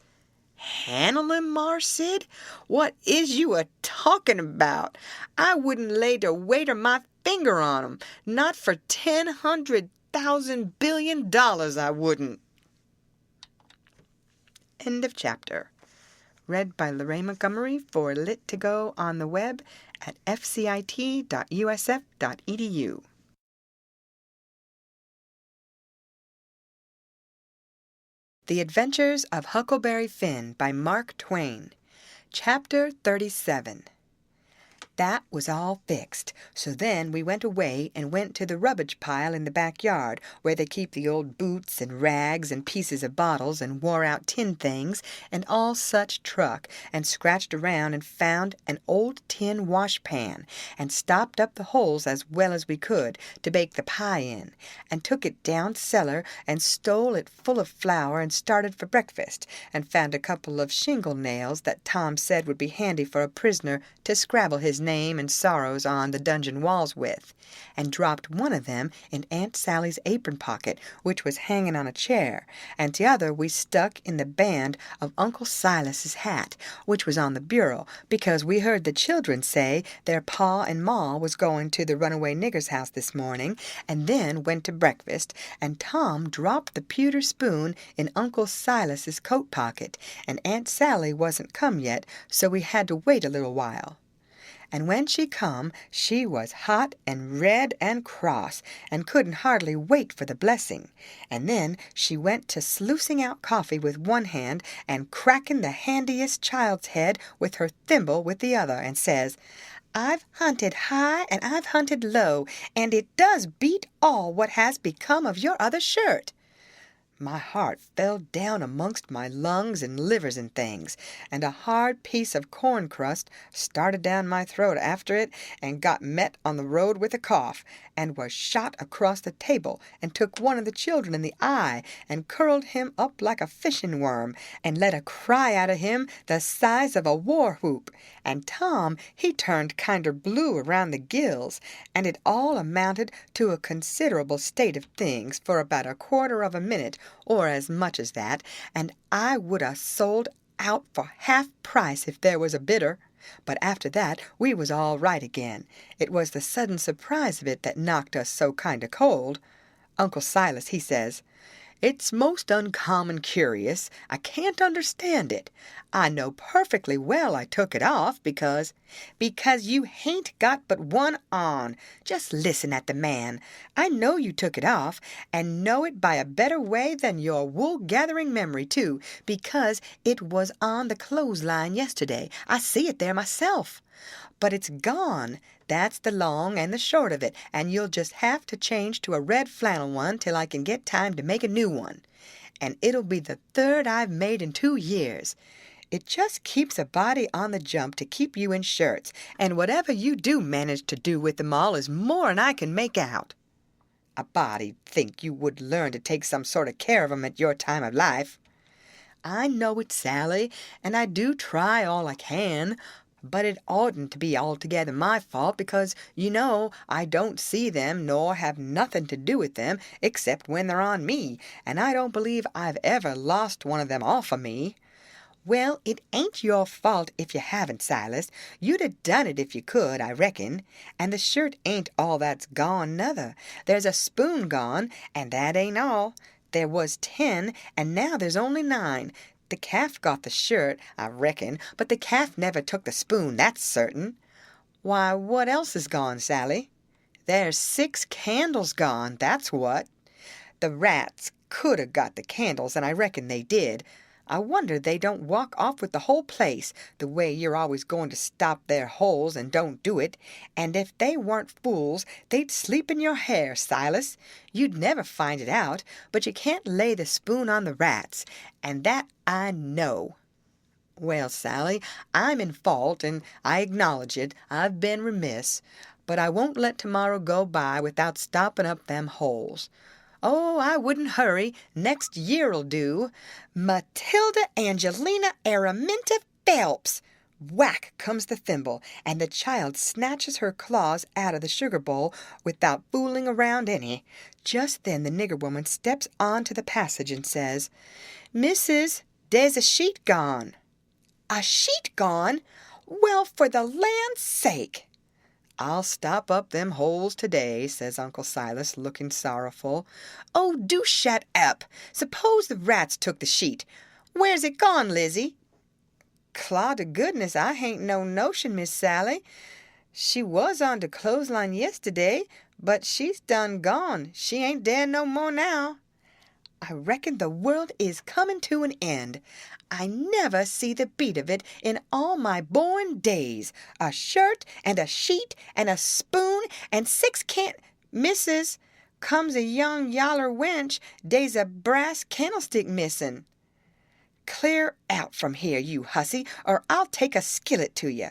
Handle 'em, Mars Sid? What is you a-talking about? I wouldn't lay the weight of my finger on 'em. Not for $100,000 billion, I wouldn't. End of chapter. Read by Lorraine Montgomery for Lit to Go on the web at fcit.usf.edu. The Adventures of Huckleberry Finn by Mark Twain. Chapter 37. That was all fixed, so then we went away and went to the rubbish pile in the backyard where they keep the old boots and rags and pieces of bottles and wore-out tin things and all such truck, and scratched around and found an old tin washpan and stopped up the holes as well as we could to bake the pie in, and took it down cellar and stole it full of flour and started for breakfast, and found a couple of shingle nails that Tom said would be handy for a prisoner to scrabble his name and sorrows on the dungeon walls with, and dropped one of them in Aunt Sally's apron pocket, which was hanging on a chair, and the other we stuck in the band of Uncle Silas's hat, which was on the bureau, because we heard the children say their pa and ma was going to the runaway nigger's house this morning, and then went to breakfast, and Tom dropped the pewter spoon in Uncle Silas's coat pocket, and Aunt Sally wasn't come yet, so we had to wait a little while. And when she come, she was hot and red and cross, and couldn't hardly wait for the blessing. And then she went to sluicing out coffee with one hand and cracking the handiest child's head with her thimble with the other, and says, "I've hunted high and I've hunted low, and it does beat all what has become of your other shirt." My heart fell down amongst my lungs and livers and things, and a hard piece of corn crust started down my throat after it, and got met on the road with a cough, and was shot across the table, and took one of the children in the eye, and curled him up like a fishing worm, and let a cry out of him the size of a war whoop, and Tom he turned kinder blue around the gills, and it all amounted to a considerable state of things for about a quarter of a minute, or as much as that, and I would 'a' sold out for half price if there was a bidder. But after that we was all right again. It was the sudden surprise of it that knocked us so kinder cold. Uncle Silas, he says, "It's most uncommon curious. I can't understand it. I know perfectly well I took it off because you hain't got but one on. Just listen at the man. I know you took it off, and know it by a better way than your wool-gathering memory, too, because it was on the clothesline yesterday. I see it there myself. But it's gone. That's the long and the short of it, and you'll just have to change to a red flannel one till I can get time to make a new one. And it'll be the third I've made in 2 years. It just keeps a body on the jump to keep you in shirts, and whatever you do manage to do with them all is more'n I can make out." A body'd think you would learn to take some sort of care of 'em at your time of life." "I know it, Sally, and I do try all I can, but it oughtn't to be altogether my fault because, I don't see them nor have nothing to do with them except when they're on me, and I don't believe I've ever lost one of them off of me." "Well, it ain't your fault if you haven't, Silas. You'd 'a' done it if you could, I reckon. And the shirt ain't all that's gone, nother. There's a spoon gone, and that ain't all. There was 10, and now there's only 9. The calf got the shirt, I reckon, but the calf never took the spoon, that's certain." "Why, what else is gone, Sally?" "There's 6 candles gone, that's what. The rats could 'a' got the candles, and I reckon they did. I wonder they don't walk off with the whole place, the way you're always going to stop their holes and don't do it. And if they weren't fools, they'd sleep in your hair, Silas. You'd never find it out, but you can't lay the spoon on the rats, and that I know." "Well, Sally, I'm in fault, and I acknowledge it. I've been remiss, but I won't let tomorrow go by without stopping up them holes." "Oh, I wouldn't hurry. Next year'll do." "Matilda Angelina Araminta Phelps!" Whack comes the thimble, and the child snatches her claws out of the sugar bowl without fooling around any. Just then the nigger woman steps on to the passage and says, "Missus, there's a sheet gone." "A sheet gone? Well, for the land's sake!" "I'll stop up them holes today," says Uncle Silas, looking sorrowful. "Oh, do shut up. Suppose the rats took the sheet. Where's it gone, Lizzie?" "Claw to goodness, I hain't no notion, Miss Sally. She was on de clothesline yesterday, but she's done gone. She ain't there no more now." "I reckon the world is coming to an end. I never see the beat of it in all my born days. A shirt and a sheet and a spoon and 6 Missus, comes a young yaller wench, dey's a brass candlestick missing." "Clear out from here, you hussy, or I'll take a skillet to you."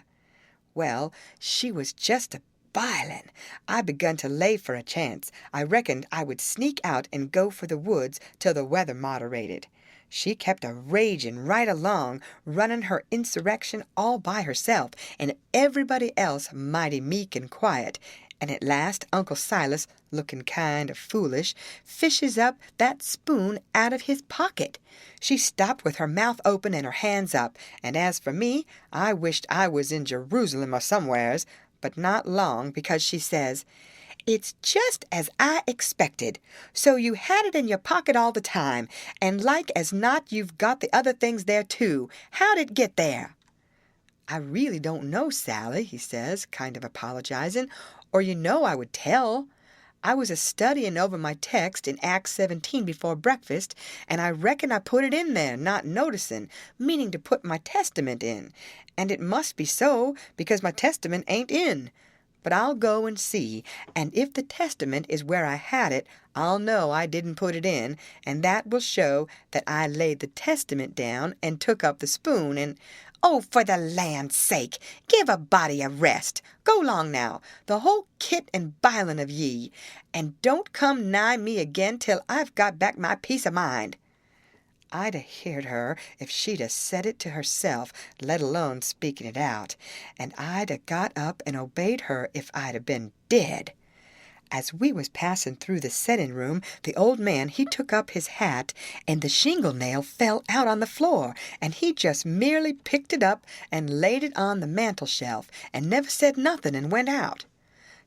Well, she was just a bilin'. I begun to lay for a chance. I reckoned I would sneak out and go for the woods till the weather moderated. She kept a ragin' right along, running her insurrection all by herself, and everybody else mighty meek and quiet. And at last Uncle Silas, looking kind of foolish, fishes up that spoon out of his pocket. She stopped with her mouth open and her hands up, and as for me, I wished I was in Jerusalem or somewheres, but not long, because she says, "It's just as I expected. So you had it in your pocket all the time, and like as not you've got the other things there too. How'd it get there?" "I really don't know, Sally," he says, kind of apologizing, "or I would tell. I was a-studying over my text in Acts 17 before breakfast, and I reckon I put it in there, not noticing, meaning to put my Testament in. And it must be so, because my Testament ain't in. But I'll go and see, and if the Testament is where I had it, I'll know I didn't put it in, and that will show that I laid the Testament down and took up the spoon and—" "Oh, for the land's sake, give a body a rest. Go long now, the whole kit and bilin' of ye, and don't come nigh me again till I've got back my peace of mind." I'd 'a' heard her if she'd 'a' said it to herself, let alone speaking it out, and I'd 'a' got up and obeyed her if I'd 'a' been dead. As we was passing through the setting room, the old man, he took up his hat, and the shingle nail fell out on the floor, and he just merely picked it up and laid it on the mantel shelf, and never said nothing and went out.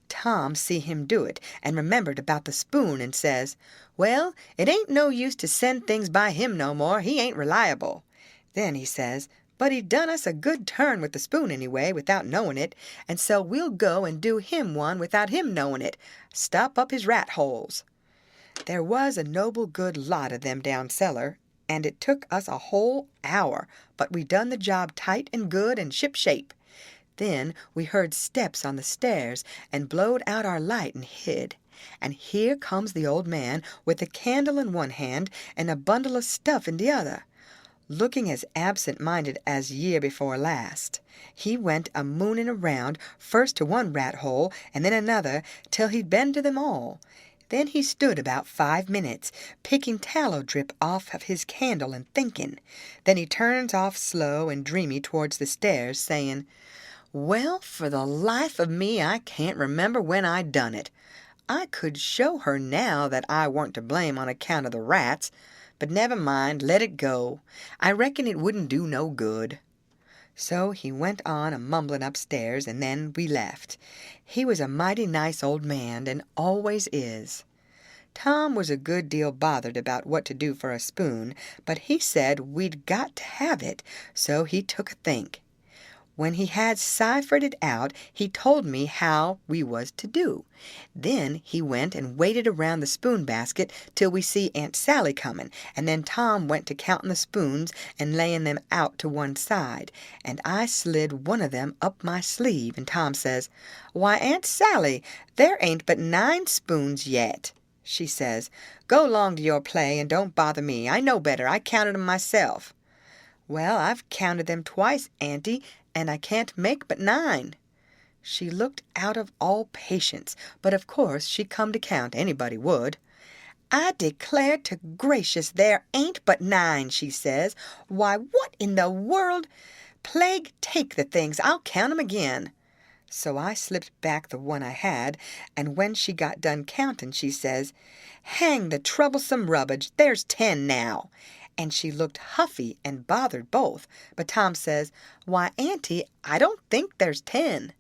Tom see him do it, and remembered about the spoon, and says, "Well, it ain't no use to send things by him no more. He ain't reliable." Then he says, "But he done us a good turn with the spoon anyway, without knowing it, and so we'll go and do him one without him knowing it. Stop up his rat holes." There was a noble good lot of them down cellar, and it took us a whole hour, but we done the job tight and good and ship-shape. Then we heard steps on the stairs and blowed out our light and hid. And here comes the old man with a candle in one hand and a bundle of stuff in the other, looking as absent-minded as year before last. He went a-mooning around, first to one rat hole and then another, till he'd been to them all. Then he stood about 5 minutes, picking tallow drip off of his candle and thinking. Then he turns off slow and dreamy towards the stairs, saying, "Well, for the life of me, I can't remember when I done it. I could show her now that I weren't to blame on account of the rats, but never mind, let it go. I reckon it wouldn't do no good." So he went on a-mumbling upstairs, and then we left. He was a mighty nice old man, and always is. Tom was a good deal bothered about what to do for a spoon, but he said we'd got to have it, so he took a think. When he had ciphered it out, he told me how we was to do. Then he went and waited around the spoon basket till we see Aunt Sally coming, and then Tom went to counting the spoons and laying them out to one side, and I slid one of them up my sleeve, and Tom says, "Why, Aunt Sally, there ain't but 9 spoons yet." She says, "Go 'long to your play and don't bother me. I know better. I counted 'em myself." "Well, I've counted them twice, Auntie, and I can't make but 9. She looked out of all patience, but of course she come to count, anybody would. "I declare to gracious, there ain't but 9, she says. "Why, what in the world? Plague take the things, I'll count 'em again." So I slipped back the one I had, and when she got done counting, she says, "Hang the troublesome rubbage, there's 10 now." And she looked huffy and bothered both, but Tom says, "Why, Auntie, I don't think there's 10.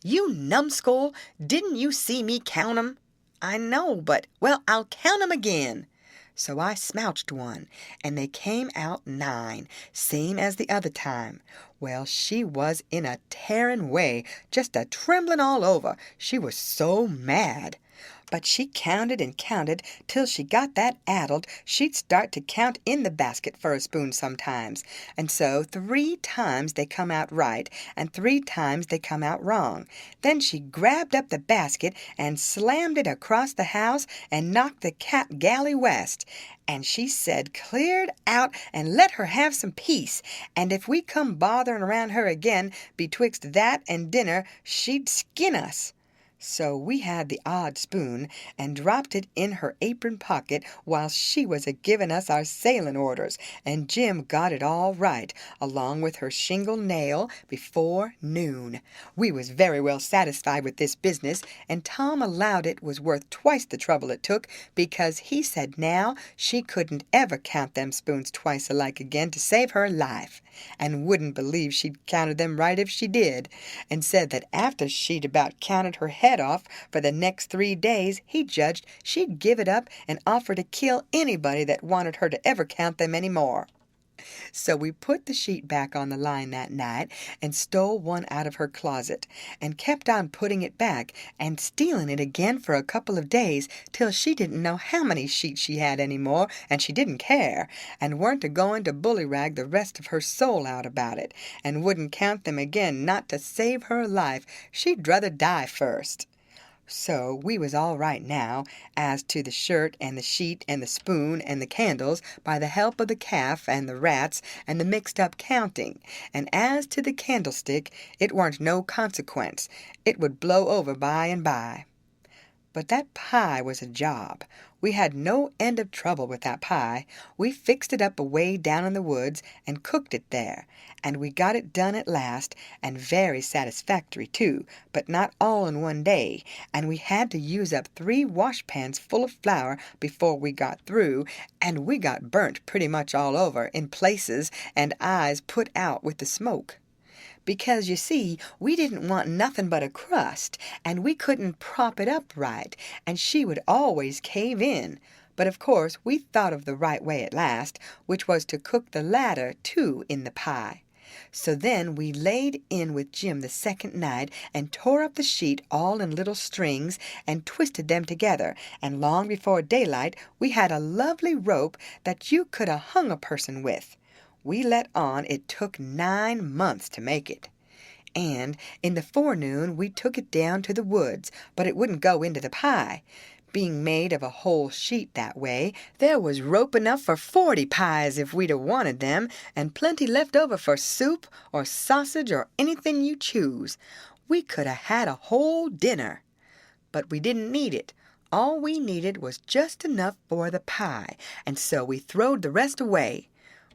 "You numbskull, didn't you see me count 'em?" "I know, but, well, I'll count 'em again." So I smouched one, and they came out 9, same as the other time. Well, she was in a tearing way, just a trembling all over, she was so mad. But she counted and counted till she got that addled she'd start to count in the basket for a spoon sometimes, and so 3 times they come out right, and 3 times they come out wrong. Then she grabbed up the basket and slammed it across the house and knocked the cat galley west, and she said cleared out and let her have some peace, and if we come bothering around her again betwixt that and dinner she'd skin us. So we had the odd spoon and dropped it in her apron pocket while she was a-giving us our sailing orders, and Jim got it all right, along with her shingle nail, before noon. We was very well satisfied with this business, and Tom allowed it was worth twice the trouble it took, because he said now she couldn't ever count them spoons twice alike again to save her life, and wouldn't believe she'd counted them right if she did, and said that after she'd about counted her head off for the next 3 days, he judged she'd give it up and offer to kill anybody that wanted her to ever count them any more. So we put the sheet back on the line that night and stole one out of her closet, and kept on putting it back and stealing it again for a couple of days till she didn't know how many sheets she had any more, and she didn't care, and weren't a-going to bullyrag the rest of her soul out about it, and wouldn't count them again not to save her life. She'd druther die first. So we was all right now, as to the shirt and the sheet and the spoon and the candles, by the help of the calf and the rats and the mixed-up counting, and as to the candlestick, it warn't no consequence. It would blow over by and by. But that pie was a job. We had no end of trouble with that pie. We fixed it up away down in the woods and cooked it there, and we got it done at last, and very satisfactory too, but not all in one day, and we had to use up 3 washpans full of flour before we got through, and we got burnt pretty much all over in places, and eyes put out with the smoke. Because, you see, we didn't want nothing but a crust, and we couldn't prop it up right, and she would always cave in. But of course we thought of the right way at last, which was to cook the latter too in the pie. So then we laid in with Jim the second night, and tore up the sheet all in little strings, and twisted them together, and long before daylight we had a lovely rope that you could a hung a person with. We let on it took 9 months to make it. And in the forenoon we took it down to the woods, but it wouldn't go into the pie. Being made of a whole sheet that way, there was rope enough for 40 pies if we'd a wanted them, and plenty left over for soup or sausage or anything you choose. We could a had a whole dinner. But we didn't need it. All we needed was just enough for the pie, and so we throwed the rest away.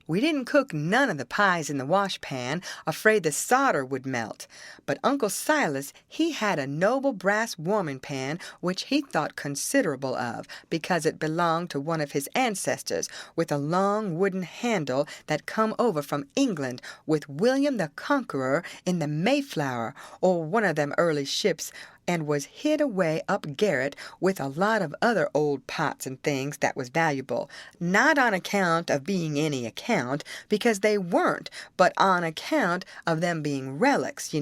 We didn't cook none of the pies in the washpan, afraid the solder would melt. But Uncle Silas, he had a noble brass warming pan, which he thought considerable of, because it belonged to one of his ancestors, with a long wooden handle that come over from England with William the Conqueror in the Mayflower, or one of them early ships, and was hid away up garret with a lot of other old pots and things that was valuable, not on account of being any account, because they weren't, but on account of them being relics,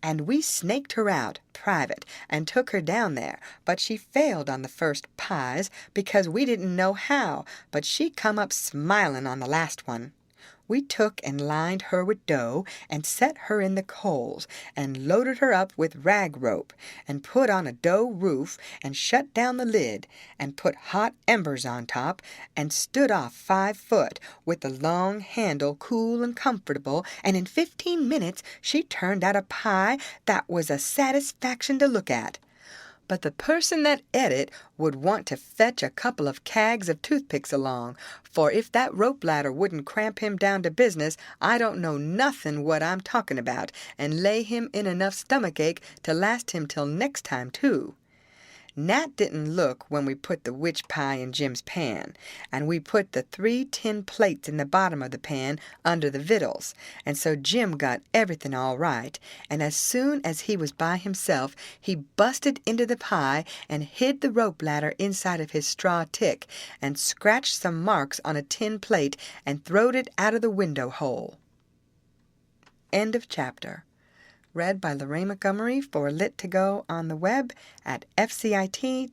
and we snaked her out, private, and took her down there, but she failed on the first pies, because we didn't know how, but she come up smiling on the last one. We took and lined her with dough, and set her in the coals, and loaded her up with rag rope, and put on a dough roof, and shut down the lid, and put hot embers on top, and stood off 5 foot, with the long handle cool and comfortable, and in 15 minutes she turned out a pie that was a satisfaction to look at. But the person that ate it would want to fetch a couple of cags of toothpicks along, for if that rope ladder wouldn't cramp him down to business, I don't know nothing what I'm talking about, and lay him in enough stomachache to last him till next time, too. Nat didn't look when we put the witch pie in Jim's pan, and we put the 3 tin plates in the bottom of the pan under the vittles, and so Jim got everything all right, and as soon as he was by himself, he busted into the pie and hid the rope ladder inside of his straw tick, and scratched some marks on a tin plate and throwed it out of the window hole. End of chapter. Read by Lorraine Montgomery for Lit to Go on the web at fcit.usf.edu.